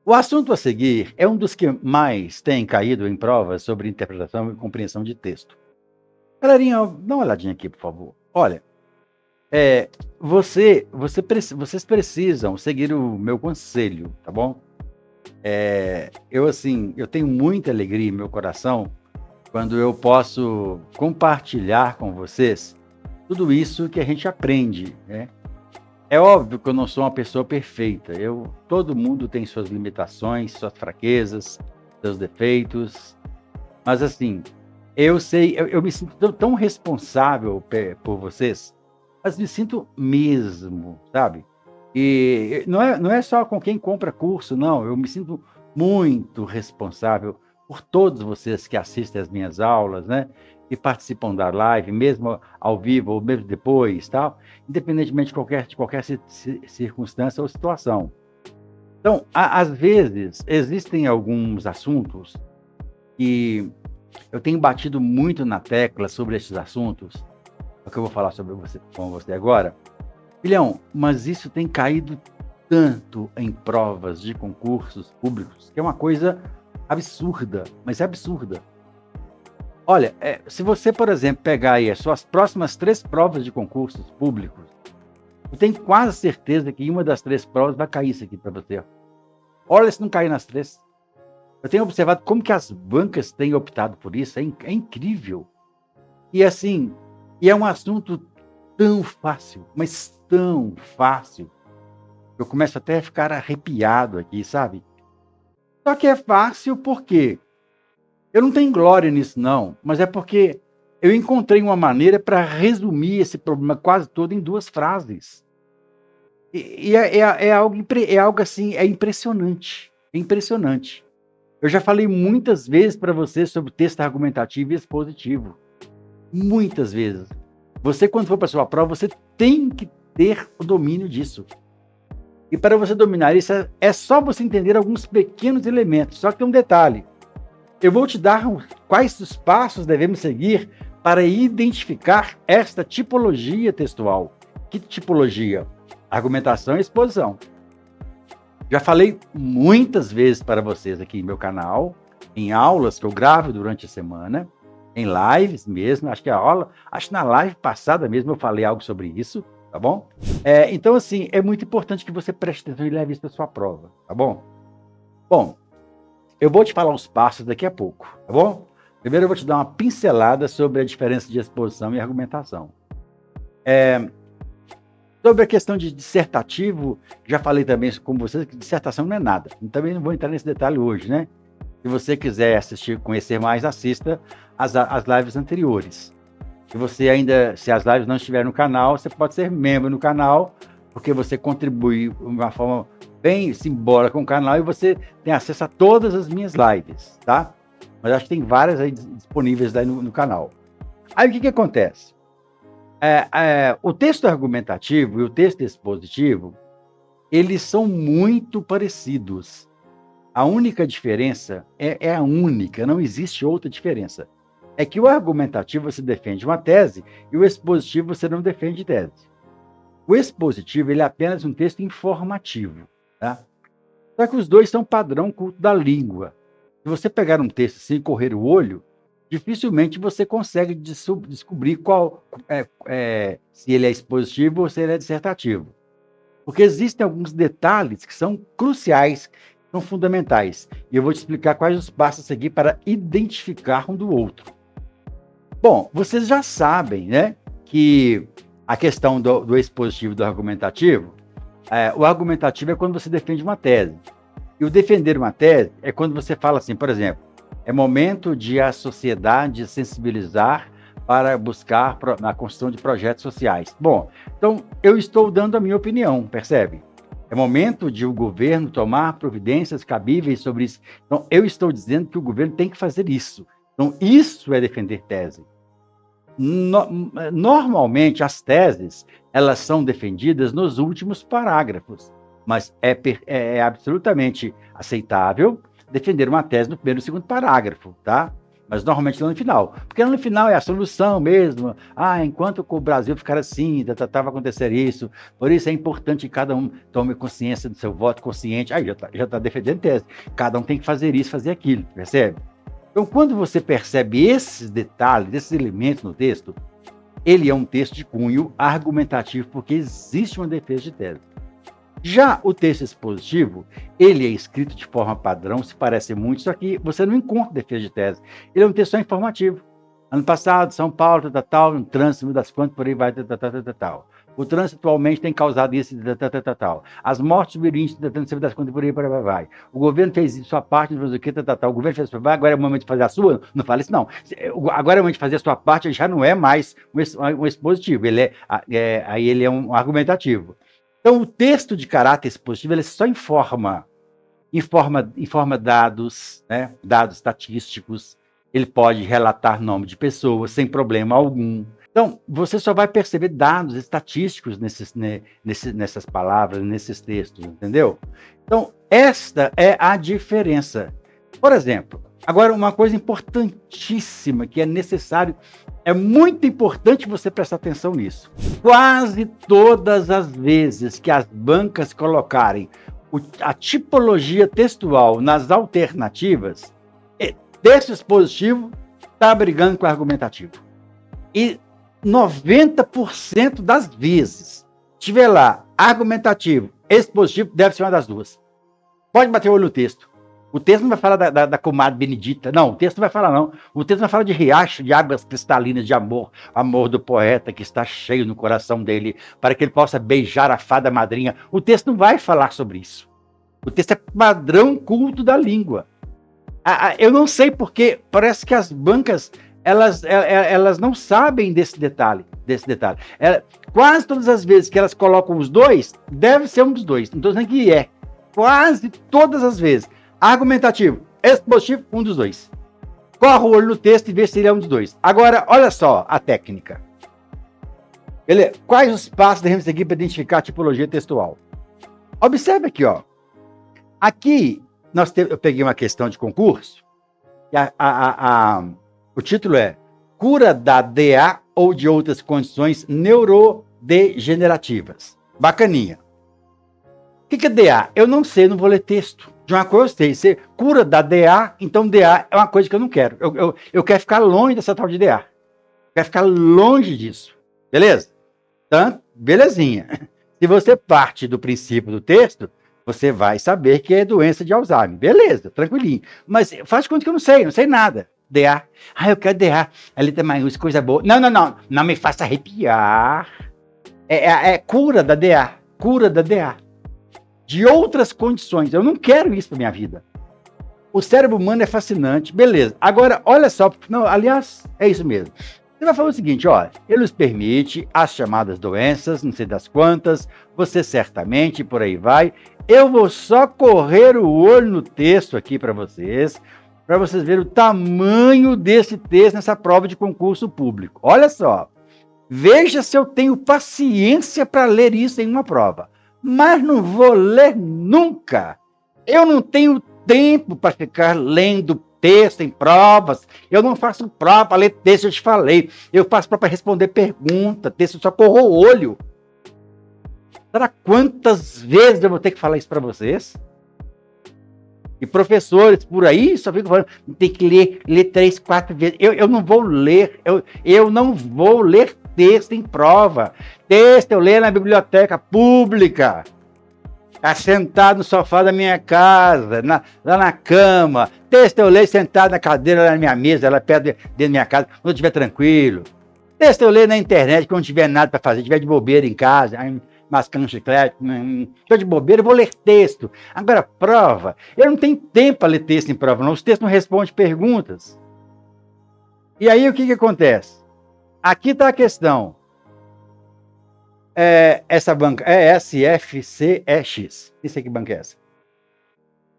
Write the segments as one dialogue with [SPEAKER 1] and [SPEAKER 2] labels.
[SPEAKER 1] O assunto a seguir é um dos que mais tem caído em provas sobre interpretação e compreensão de texto. Galerinha, dá uma olhadinha aqui, por favor. Olha, é, vocês precisam seguir o meu conselho, tá bom? Eu tenho muita alegria em meu coração quando eu posso compartilhar com vocês tudo isso que a gente aprende, né? É óbvio que eu não sou uma pessoa perfeita. Todo mundo tem suas limitações, suas fraquezas, seus defeitos. Mas assim, eu me sinto tão responsável por vocês, mas me sinto mesmo, sabe? E não é só com quem compra curso, não. Eu me sinto muito responsável por todos vocês que assistem às minhas aulas, né? E participam da live, mesmo ao vivo ou mesmo depois, tal, independentemente de qualquer circunstância ou situação. Então, às vezes, existem alguns assuntos que eu tenho batido muito na tecla sobre esses assuntos, é o que eu vou falar com você agora. Filhão, mas isso tem caído tanto em provas de concursos públicos, que é uma coisa absurda, mas é absurda. Olha, se você, por exemplo, pegar aí as suas próximas 3 provas de concursos públicos, eu tenho quase certeza que em uma das 3 provas vai cair isso aqui para você. Olha se não cair nas 3. Eu tenho observado como que as bancas têm optado por isso, é incrível. E assim, é um assunto tão fácil, mas tão fácil. Eu começo até a ficar arrepiado aqui, sabe? Só que é fácil porque eu não tenho glória nisso, não, mas é porque eu encontrei uma maneira para resumir esse problema quase todo em 2 frases. É algo assim, é impressionante. É impressionante. Eu já falei muitas vezes para você sobre texto argumentativo e expositivo. Muitas vezes. Você, quando for para a sua prova, você tem que ter o domínio disso. E para você dominar isso, é só você entender alguns pequenos elementos. Só que tem um detalhe. Eu vou te dar quais os passos devemos seguir para identificar esta tipologia textual. Que tipologia? Argumentação e exposição. Já falei muitas vezes para vocês aqui no meu canal, em aulas que eu gravo durante a semana, em lives mesmo, acho que na live passada mesmo eu falei algo sobre isso, tá bom? Então, assim, é muito importante que você preste atenção e leve isso para sua prova, tá bom? Bom, eu vou te falar os passos daqui a pouco, tá bom? Primeiro eu vou te dar uma pincelada sobre a diferença de exposição e argumentação. Sobre a questão de dissertativo, já falei também com vocês que dissertação não é nada. Também não vou entrar nesse detalhe hoje, né? Se você quiser assistir, conhecer mais, assista as lives anteriores. Se as lives não estiverem no canal, você pode ser membro no canal, porque você contribui de uma forma bem simbólica com o canal e você tem acesso a todas as minhas lives, tá? Mas acho que tem várias aí disponíveis aí no canal. Aí o que acontece? O texto argumentativo e o texto expositivo, eles são muito parecidos. A única diferença é a única, não existe outra diferença. É que o argumentativo você defende uma tese e o expositivo você não defende tese. O expositivo ele é apenas um texto informativo, tá? Só que os dois são padrão culto da língua. Se você pegar um texto sem correr o olho, dificilmente você consegue descobrir se ele é expositivo ou se ele é dissertativo. Porque existem alguns detalhes que são cruciais, são fundamentais. E eu vou te explicar quais os passos a seguir para identificar um do outro. Bom, vocês já sabem, né, que a questão do expositivo e do argumentativo, o argumentativo é quando você defende uma tese. E o defender uma tese é quando você fala assim, por exemplo, é momento de a sociedade sensibilizar para buscar a construção de projetos sociais. Bom, então eu estou dando a minha opinião, percebe? É momento de o governo tomar providências cabíveis sobre isso. Então, eu estou dizendo que o governo tem que fazer isso. Então, isso é defender tese. Normalmente, as teses, elas são defendidas nos últimos parágrafos, mas é absolutamente aceitável defender uma tese no primeiro e segundo parágrafo, tá? mas normalmente lá no final. Porque lá no final é a solução mesmo. Enquanto o Brasil ficar assim, vai acontecer isso. Por isso é importante que cada um tome consciência do seu voto consciente. Aí já tá defendendo tese. Cada um tem que fazer isso, fazer aquilo, percebe? Então, quando você percebe esses detalhes, esses elementos no texto, ele é um texto de cunho argumentativo, porque existe uma defesa de tese. Já o texto expositivo, ele é escrito de forma padrão, se parece muito, só que você não encontra defesa de tese. Ele é um texto só informativo. Ano passado, São Paulo, tal, um trânsito das quantas, por aí vai, tal. O trânsito atualmente tem causado isso, tal. As mortes subirientes, das quantas, por aí vai. O governo fez sua parte, não fez o que, tal. O governo fez a sua parte, agora é o momento de fazer a sua? Não fala isso, não. Agora é o momento de fazer a sua parte, já não é mais um expositivo, aí ele é um argumentativo. Então, o texto de caráter expositivo, ele só informa dados, né? Dados estatísticos, ele pode relatar nome de pessoas sem problema algum. Então, você só vai perceber dados estatísticos nessas palavras, nesses textos, entendeu? Então, esta é a diferença. Por exemplo, agora uma coisa importantíssima que é necessário, é muito importante você prestar atenção nisso. Quase todas as vezes que as bancas colocarem a tipologia textual nas alternativas, texto expositivo está brigando com o argumentativo. E 90% das vezes, tiver lá argumentativo, expositivo, deve ser uma das duas. Pode bater o olho no texto. O texto não vai falar da comadre Benedita. Não, o texto não vai falar, não. O texto vai falar de riacho, de águas cristalinas de amor. Amor do poeta que está cheio no coração dele, para que ele possa beijar a fada madrinha. O texto não vai falar sobre isso. O texto é padrão culto da língua. Eu não sei porque parece que as bancas elas não sabem desse detalhe. Quase todas as vezes que elas colocam os dois, deve ser um dos dois. Não estou dizendo que é. Quase todas as vezes. Argumentativo, expositivo, um dos dois. Corre o olho no texto e vê se ele é um dos dois. Agora, olha só a técnica. Quais os passos devemos seguir para identificar a tipologia textual? Observe aqui, ó. Aqui, eu peguei uma questão de concurso. E o título é Cura da DA ou de outras condições neurodegenerativas. Bacaninha. O que é DA? Eu não sei, não vou ler texto. De uma coisa eu sei, você cura da DA, então DA é uma coisa que eu não quero. Eu quero ficar longe dessa tal de DA. Eu quero ficar longe disso. Beleza? Então, belezinha. Se você parte do princípio do texto, você vai saber que é doença de Alzheimer. Beleza, tranquilinho. Mas faz de conta que eu não sei nada. DA. Eu quero DA. A letra maiúscula, coisa boa. Não. Não me faça arrepiar. É cura da DA. Cura da DA. De outras condições. Eu não quero isso para minha vida. O cérebro humano é fascinante. Beleza. Agora, olha só. Não, aliás, é isso mesmo. Você vai falar o seguinte, olha, ele nos permite as chamadas doenças, não sei das quantas, você certamente, por aí vai. Eu vou só correr o olho no texto aqui para vocês verem o tamanho desse texto nessa prova de concurso público. Olha só. Veja se eu tenho paciência para ler isso em uma prova. Mas não vou ler nunca. Eu não tenho tempo para ficar lendo texto em provas. Eu não faço prova para ler texto, eu te falei. Eu faço prova para responder pergunta, texto, eu só corro o olho. Será quantas vezes eu vou ter que falar isso para vocês? E professores por aí só ficam falando, tem que ler 3, 4 vezes. Eu não vou ler, eu não vou ler texto em prova. Texto eu leio na biblioteca pública, sentado no sofá da minha casa, lá na cama. Texto eu leio sentado na cadeira lá na minha mesa, lá perto dentro da minha casa, quando eu estiver tranquilo. Texto eu leio na internet, quando não tiver nada para fazer, estiver de bobeira em casa, mascando um chiclete, estou de bobeira, eu vou ler texto. Agora, prova, eu não tenho tempo para ler texto em prova, não. Os textos não respondem perguntas. E aí, o que acontece? Aqui está a questão. Essa banca é SFCEX. Não sei que banca é essa.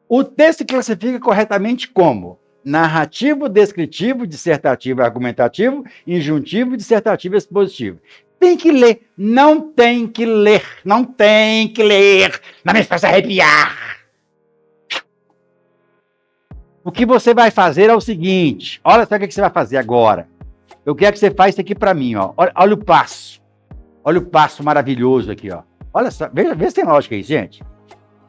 [SPEAKER 1] O texto classifica corretamente como narrativo, descritivo, dissertativo, argumentativo, injuntivo, dissertativo, expositivo. Tem que ler. Não tem que ler. Não tem que ler. Não me faça arrepiar. O que você vai fazer é o seguinte, olha só o que você vai fazer agora. Eu quero que você faça isso aqui para mim, ó. Olha o passo. Olha o passo maravilhoso aqui, ó. Olha só, veja se tem lógica aí, gente.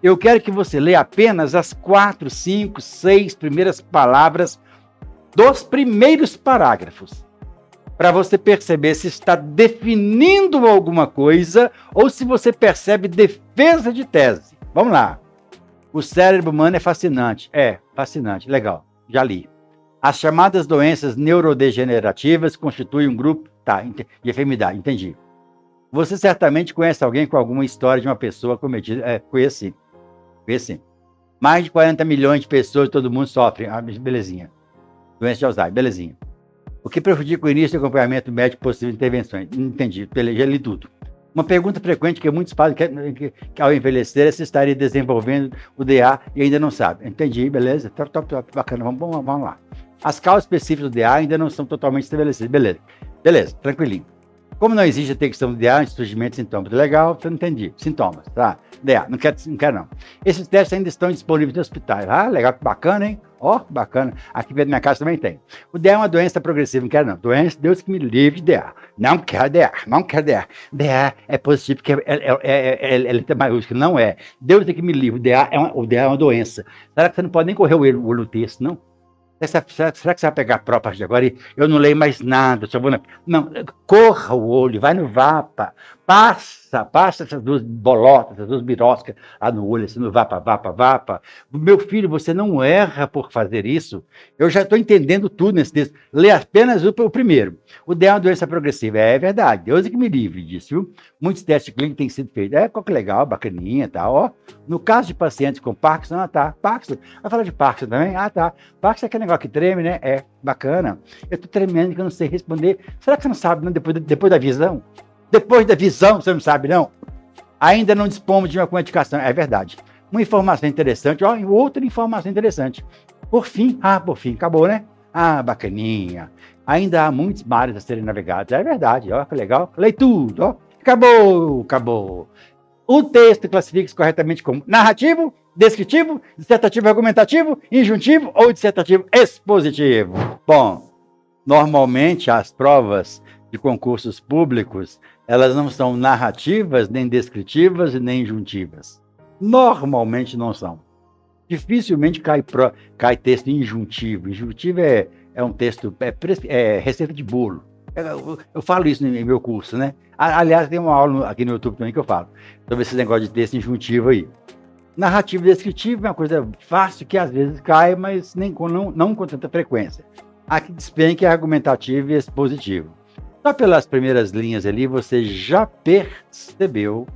[SPEAKER 1] Eu quero que você leia apenas as 4, 5, 6 primeiras palavras dos primeiros parágrafos, para você perceber se está definindo alguma coisa ou se você percebe defesa de tese. Vamos lá. O cérebro humano é fascinante. É, fascinante. Legal. Já li. As chamadas doenças neurodegenerativas constituem um grupo de enfermidade. Entendi. Você certamente conhece alguém com alguma história de uma pessoa cometida. Conheci. Mais de 40 milhões de pessoas, todo mundo sofre. Belezinha. Doença de Alzheimer. Belezinha. O que prejudica o início do acompanhamento médico possível de intervenções. Entendi. Já li tudo. Uma pergunta frequente que muitos fazem que ao envelhecer é se estaria desenvolvendo o DA e ainda não sabe. Entendi, beleza? Top, bacana. Vamos lá. As causas específicas do DA ainda não são totalmente estabelecidas. Beleza, tranquilinho. Como não existe a detecção do DA, surgimento de sintomas. Legal, eu não entendi. Sintomas, tá? DA, não quero não. Esses testes ainda estão disponíveis nos hospitais. Legal, bacana, hein? Bacana. Aqui perto da minha casa também tem. O DA é uma doença progressiva, não quero não. Doença, Deus que me livre de DA. Não quero DA. DA é positivo, porque é letra maiúscula. Não é. Deus que me livre. O DA é uma doença. Será que você não pode nem correr o olho no texto, não? Será que você vai pegar a prova a partir de agora e eu não leio mais nada? Não, corra o olho, vai no VAPA, passa essas duas bolotas, essas duas biroscas lá no olho, assim, no VAPA. Meu filho, você não erra por fazer isso. Eu já estou entendendo tudo nesse texto. Lê apenas o primeiro. O DEA é uma doença progressiva. É verdade, Deus é que me livre disso, viu? Muitos testes clínicos têm sido feitos. Qual que legal, bacaninha, tá, ó. No caso de pacientes com Parkinson, tá, Parkinson. Vai falar de Parkinson também? Tá. Parkinson é aquele negócio que treme, né? Bacana. Eu tô tremendo que eu não sei responder. Será que você não sabe, não, depois da visão? Depois da visão, você não sabe, não? Ainda não dispomos de uma quantificação. É verdade. Uma informação interessante, outra informação interessante. Por fim, acabou, né? Bacaninha. Ainda há muitos mares a serem navegados. É verdade, que legal. Leio tudo, Acabou. O texto classifica-se corretamente como narrativo, descritivo, dissertativo argumentativo, injuntivo ou dissertativo expositivo. Bom, normalmente as provas de concursos públicos, elas não são narrativas, nem descritivas e nem injuntivas. Normalmente não são. Dificilmente cai texto injuntivo. Injuntivo é um texto, receita de bolo. Eu falo isso no meu curso, né? Aliás, tem uma aula aqui no YouTube também que eu falo sobre esse negócio de texto injuntivo aí. Narrativo descritivo é uma coisa fácil que às vezes cai, mas não com tanta frequência. Aqui despenca é argumentativo e expositivo. Só pelas primeiras linhas ali, você já percebeu,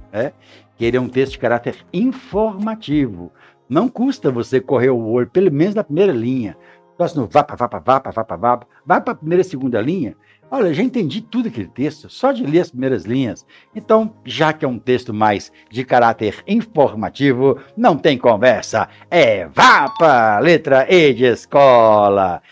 [SPEAKER 1] que ele é um texto de caráter informativo. Não custa você correr o olho, pelo menos na primeira linha. Só se não vai para a primeira e segunda linha. Olha, já entendi tudo aquele texto, só de ler as primeiras linhas. Então, já que é um texto mais de caráter informativo, não tem conversa. Vá para letra E de escola.